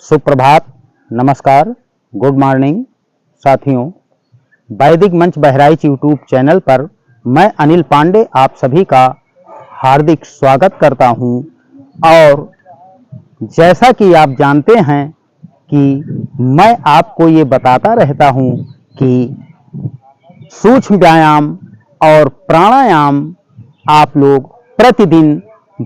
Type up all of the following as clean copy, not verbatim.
सुप्रभात, नमस्कार, good morning साथियों। वैदिक मंच बहराइच यूट्यूब चैनल पर मैं अनिल पांडे आप सभी का हार्दिक स्वागत करता हूं। और जैसा कि आप जानते हैं कि मैं आपको ये बताता रहता हूं कि सूक्ष्म व्यायाम और प्राणायाम आप लोग प्रतिदिन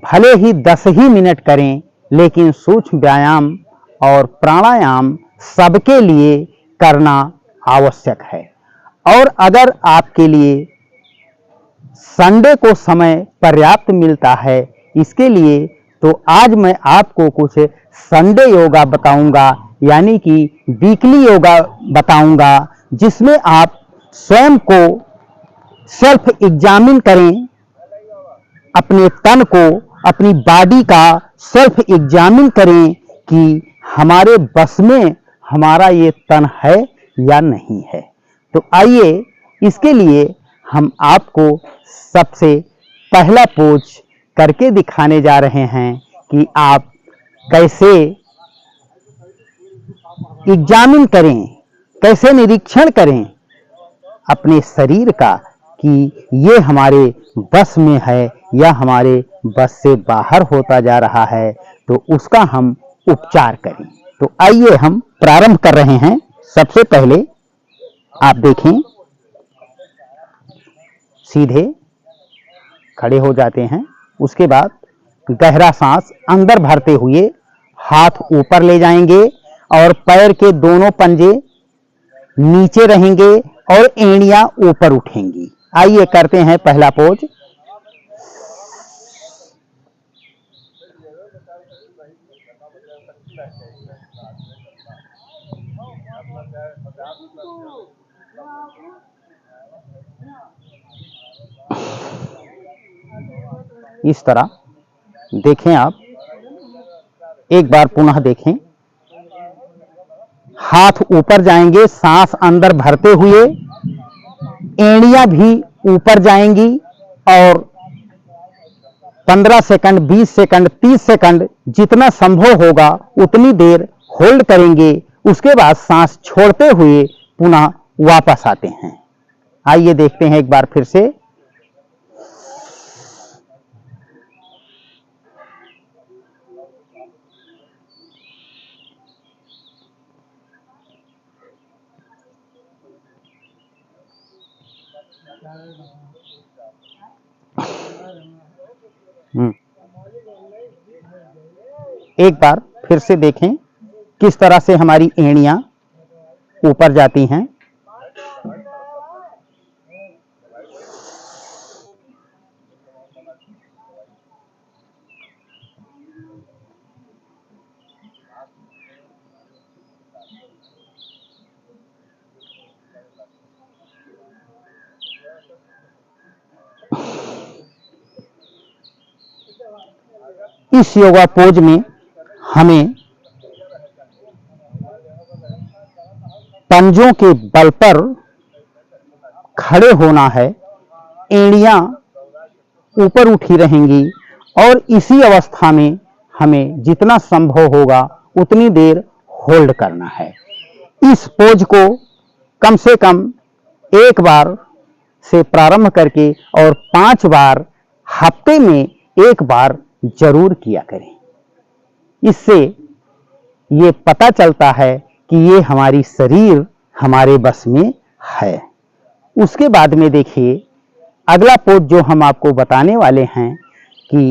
भले ही 10 ही मिनट करें, लेकिन सूक्ष्म व्यायाम और प्राणायाम सबके लिए करना आवश्यक है। और अगर आपके लिए संडे को समय पर्याप्त मिलता है इसके लिए, तो आज मैं आपको कुछ संडे योगा बताऊंगा, यानी कि वीकली योगा बताऊंगा, जिसमें आप स्वयं को सेल्फ एग्जामिन करें, अपने तन को, अपनी बॉडी का सेल्फ एग्जामिन करें कि हमारे बस में हमारा ये तन है या नहीं है। तो आइए, इसके लिए हम आपको सबसे पहला पोज करके दिखाने जा रहे हैं कि आप कैसे एग्जामिन करें, कैसे निरीक्षण करें अपने शरीर का कि ये हमारे बस में है या हमारे बस से बाहर होता जा रहा है, तो उसका हम उपचार करें। तो आइए हम प्रारंभ कर रहे हैं। सबसे पहले आप देखें, सीधे खड़े हो जाते हैं। उसके बाद गहरा सांस अंदर भरते हुए हाथ ऊपर ले जाएंगे और पैर के दोनों पंजे नीचे रहेंगे और एड़ियां ऊपर उठेंगी। आइए करते हैं पहला पोज। इस तरह देखें आप, एक बार पुनः देखें। हाथ ऊपर जाएंगे, सांस अंदर भरते हुए, एड़ियां भी ऊपर जाएंगी और 15 सेकंड, 20 सेकंड, 30 सेकंड जितना संभव होगा उतनी देर होल्ड करेंगे। उसके बाद सांस छोड़ते हुए पुनः वापस आते हैं। आइए देखते हैं एक बार फिर से। एक बार फिर से देखें किस तरह से हमारी एड़ियां ऊपर जाती हैं। इस योगा पोज में हमें पंजों के बल पर खड़े होना है, एड़ियां ऊपर उठी रहेंगी और इसी अवस्था में हमें जितना संभव होगा उतनी देर होल्ड करना है। इस पोज को कम से कम एक बार से प्रारंभ करके और 5 बार हफ्ते में एक बार जरूर किया करें। इससे ये पता चलता है कि ये हमारी शरीर हमारे बस में है। उसके बाद में देखिए, अगला पोज जो हम आपको बताने वाले हैं कि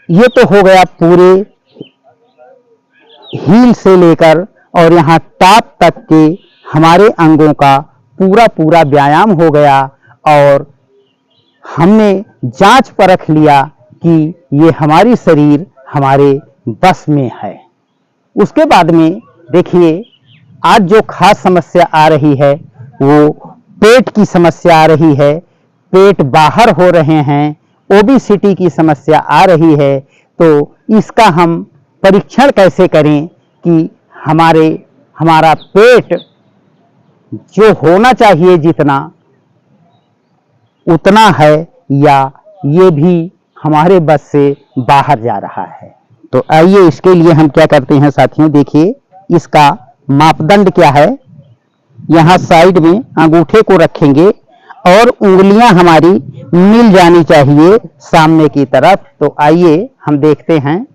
ये तो हो गया पूरे हील से लेकर और यहाँ टॉप तक के हमारे अंगों का पूरा व्यायाम हो गया और हमने जांच परख लिया कि ये हमारी शरीर हमारे बस में है। उसके बाद में देखिए, आज जो खास समस्या आ रही है वो पेट की समस्या आ रही है। पेट बाहर हो रहे हैं, ओबेसिटी की समस्या आ रही है। तो इसका हम परीक्षण कैसे करें कि हमारा पेट जो होना चाहिए जितना उतना है या ये भी हमारे बस से बाहर जा रहा है। तो आइए इसके लिए हम क्या करते हैं साथियों, देखिए इसका मापदंड क्या है। यहां साइड में अंगूठे को रखेंगे और उंगलियां हमारी मिल जानी चाहिए सामने की तरफ। तो आइए हम देखते हैं।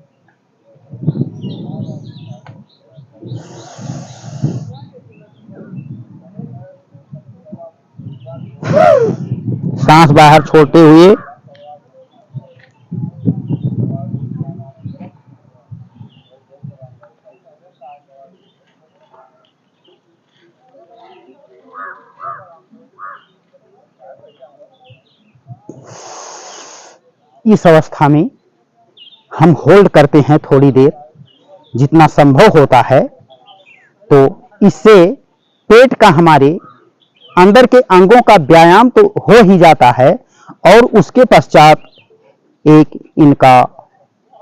सांस बाहर छोड़ते हुए इस अवस्था में हम होल्ड करते हैं थोड़ी देर, जितना संभव होता है। तो इससे पेट का, हमारे अंदर के अंगों का व्यायाम तो हो ही जाता है और उसके पश्चात एक इनका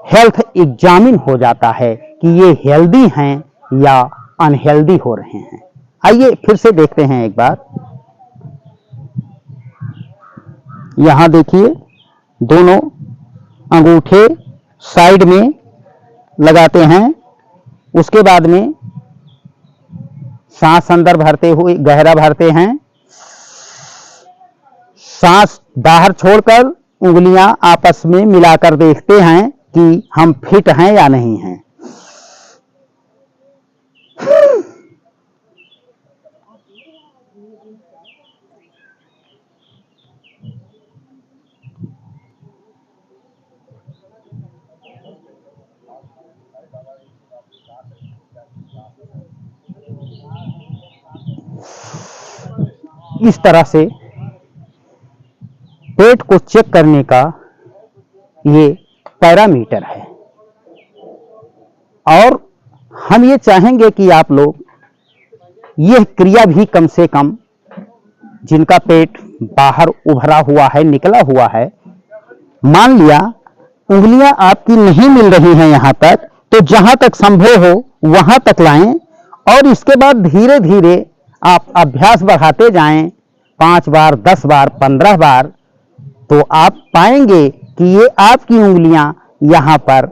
हेल्थ एग्जामिन हो जाता है कि ये हेल्दी हैं या अनहेल्दी हो रहे हैं। आइए फिर से देखते हैं एक बार। यहां देखिए दोनों अंगूठे साइड में लगाते हैं। उसके बाद में सांस अंदर भरते हुए गहरा भरते हैं, सांस बाहर छोड़कर उंगलियां आपस में मिलाकर देखते हैं कि हम फिट हैं या नहीं हैं। इस तरह से पेट को चेक करने का ये पैरामीटर है। और हम ये चाहेंगे कि आप लोग यह क्रिया भी कम से कम, जिनका पेट बाहर उभरा हुआ है, निकला हुआ है, मान लिया उंगलियां आपकी नहीं मिल रही हैं यहां तक, तो जहां तक संभव हो वहां तक लाएं और इसके बाद धीरे धीरे आप अभ्यास बढ़ाते जाएं। 5 बार, 10 बार, 15 बार, तो आप पाएंगे कि ये आपकी उंगलियां यहां पर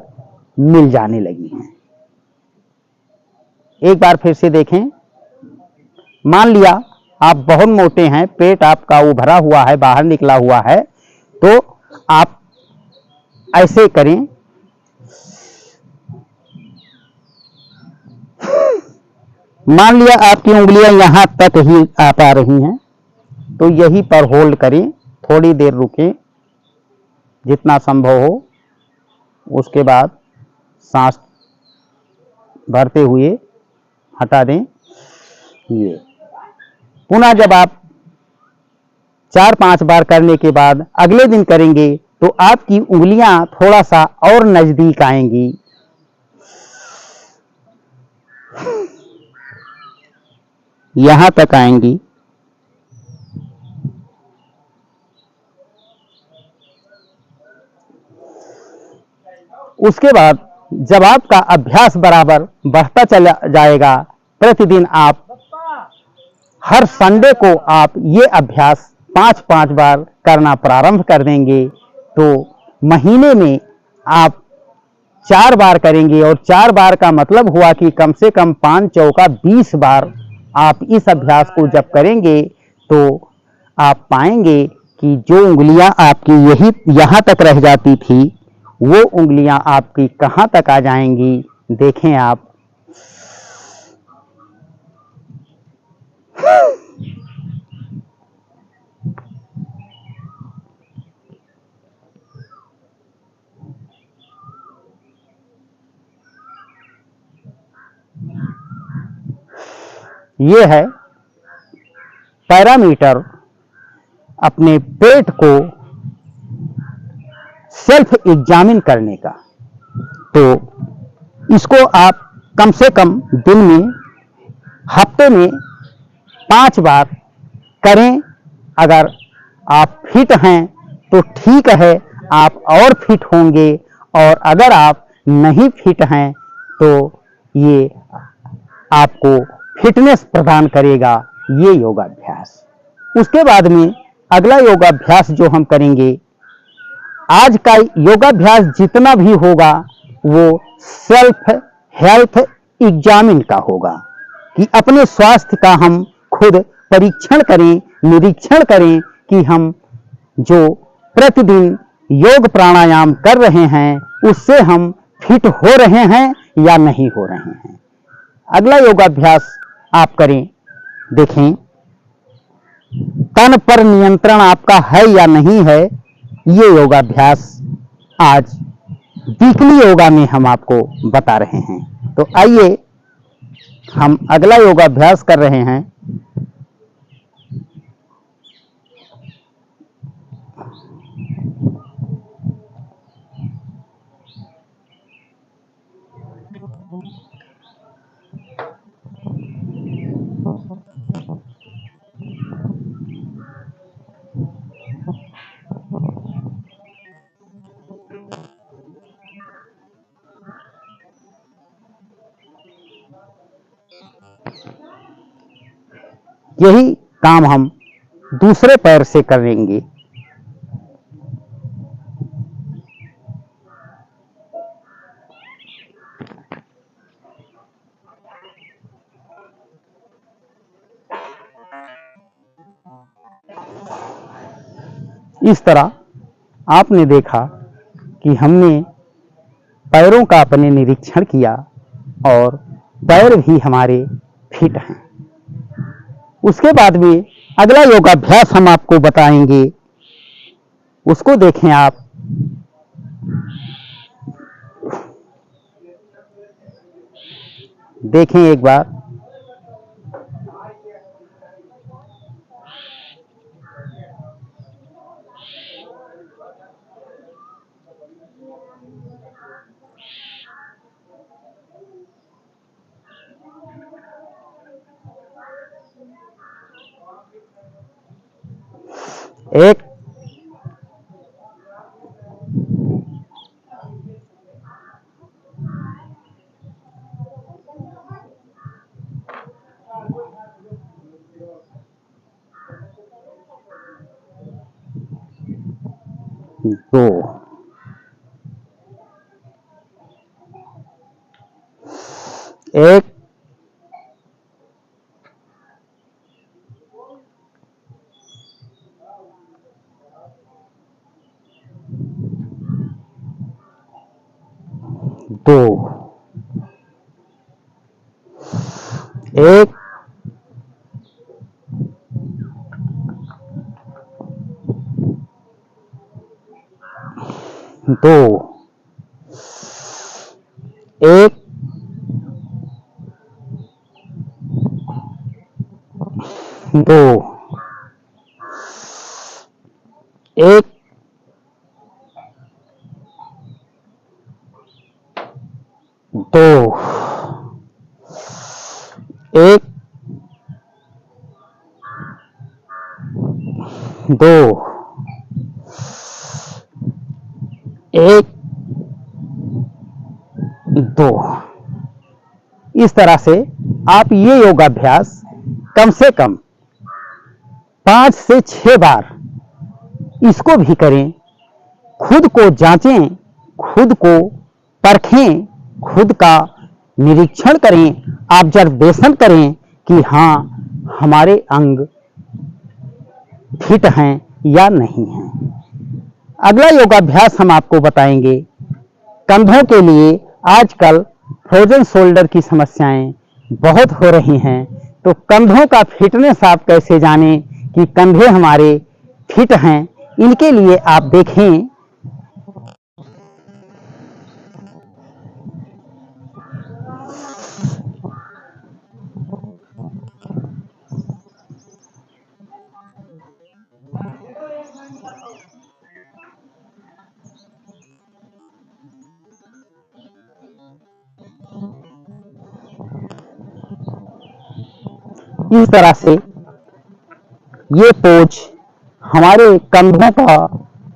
मिल जाने लगी हैं। एक बार फिर से देखें। मान लिया आप बहुत मोटे हैं, पेट आपका उभरा हुआ है, बाहर निकला हुआ है, तो आप ऐसे करें। मान लिया आपकी उंगलियां यहां तक ही आ पा रही हैं, तो यहीं पर होल्ड करें, थोड़ी देर रुकें जितना संभव हो। उसके बाद सांस भरते हुए हटा दें। ये पुनः जब आप 4-5 बार करने के बाद अगले दिन करेंगे तो आपकी उंगलियां थोड़ा सा और नजदीक आएंगी। यहां तक आएंगी। उसके बाद जब आपका अभ्यास बराबर बढ़ता चला जाएगा, प्रतिदिन आप हर संडे को आप ये अभ्यास 5-5 बार करना प्रारंभ कर देंगे, तो महीने में आप 4 बार करेंगे। और 4 बार का मतलब हुआ कि कम से कम 5 चौका 20 बार आप इस अभ्यास को जब करेंगे, तो आप पाएंगे कि जो उंगलियां आपकी यहां तक रह जाती थी, वो उंगलियां आपकी कहां तक आ जाएंगी। देखें आप। ये है पैरामीटर अपने पेट को सेल्फ एग्जामिन करने का। तो इसको आप कम से कम दिन में, हफ्ते में 5 बार करें। अगर आप फिट हैं तो ठीक है, आप और फिट होंगे, और अगर आप नहीं फिट हैं तो ये आपको फिटनेस प्रदान करेगा ये योगाभ्यास। उसके बाद में अगला योगाभ्यास जो हम करेंगे, आज का योगाभ्यास जितना भी होगा वो सेल्फ हेल्थ एग्जामिन का होगा कि अपने स्वास्थ्य का हम खुद परीक्षण करें, निरीक्षण करें कि हम जो प्रतिदिन योग प्राणायाम कर रहे हैं उससे हम फिट हो रहे हैं या नहीं हो रहे हैं। अगला योगाभ्यास आप करें, देखें तन पर नियंत्रण आपका है या नहीं है। ये योगाभ्यास आज वीकली योगा में हम आपको बता रहे हैं। तो आइए हम अगला योगाभ्यास कर रहे हैं। यही काम हम दूसरे पैर से करेंगे। इस तरह आपने देखा कि हमने पैरों का अपने निरीक्षण किया और पैर भी हमारे फिट हैं। उसके बाद में अगला योगाभ्यास हम आपको बताएंगे, उसको देखें आप। देखें एक बार। एक, दो, एक, दो, एक, दो, एक, दो, एक, दो, एक, दो, एक, दो। इस तरह से आप ये योगाभ्यास कम से कम 5 से 6 बार इसको भी करें। खुद को जांचें, खुद को परखें, खुद का निरीक्षण करें, ऑब्जर्वेशन करें कि हाँ हमारे अंग फिट हैं या नहीं हैं। अगला योगाभ्यास हम आपको बताएंगे कंधों के लिए। आजकल फ्रोजन शोल्डर की समस्याएं बहुत हो रही हैं, तो कंधों का फिटनेस आप कैसे जानें कि कंधे हमारे फिट हैं। इनके लिए आप देखें, इस तरह से ये पोज हमारे कंधों का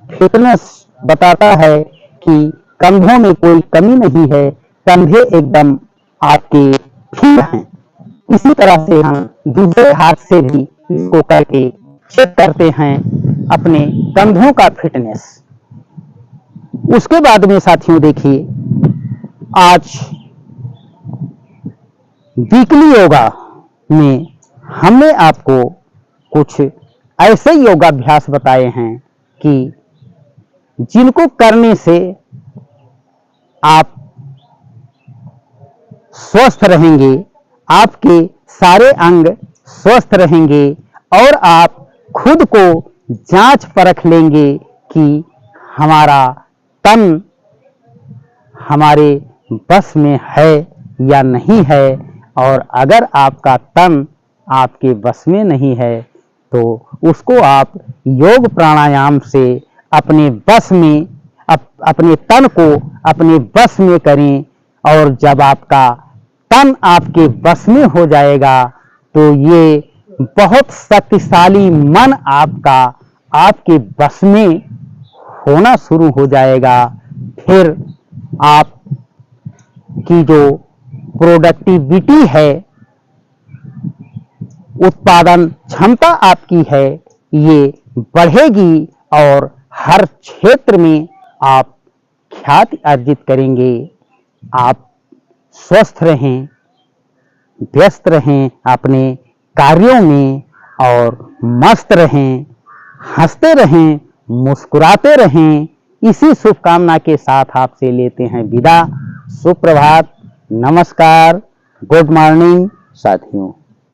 फिटनेस बताता है कि कंधों में कोई कमी नहीं है, कंधे एकदम आपके ठीक हैं। इसी तरह से हम दूसरे हाथ से भी इसको करके चेक करते हैं अपने कंधों का फिटनेस। उसके बाद में साथियों देखिए, आज वीकली योगा में हमने आपको कुछ ऐसे योगाभ्यास बताए हैं कि जिनको करने से आप स्वस्थ रहेंगे, आपके सारे अंग स्वस्थ रहेंगे और आप खुद को जांच परख लेंगे कि हमारा तन हमारे बस में है या नहीं है। और अगर आपका तन आपके बस में नहीं है तो उसको आप योग प्राणायाम से अपने बस में अपने तन को अपने बस में करें। और जब आपका तन आपके बस में हो जाएगा तो ये बहुत शक्तिशाली मन आपका आपके बस में होना शुरू हो जाएगा। फिर आप की जो प्रोडक्टिविटी है, उत्पादन क्षमता आपकी है, ये बढ़ेगी और हर क्षेत्र में आप ख्याति अर्जित करेंगे। आप स्वस्थ रहें, व्यस्त रहें अपने कार्यों में और मस्त रहें, हंसते रहें, मुस्कुराते रहें। इसी शुभकामना के साथ आपसे लेते हैं विदा। सुप्रभात, नमस्कार, गुड मॉर्निंग साथियों।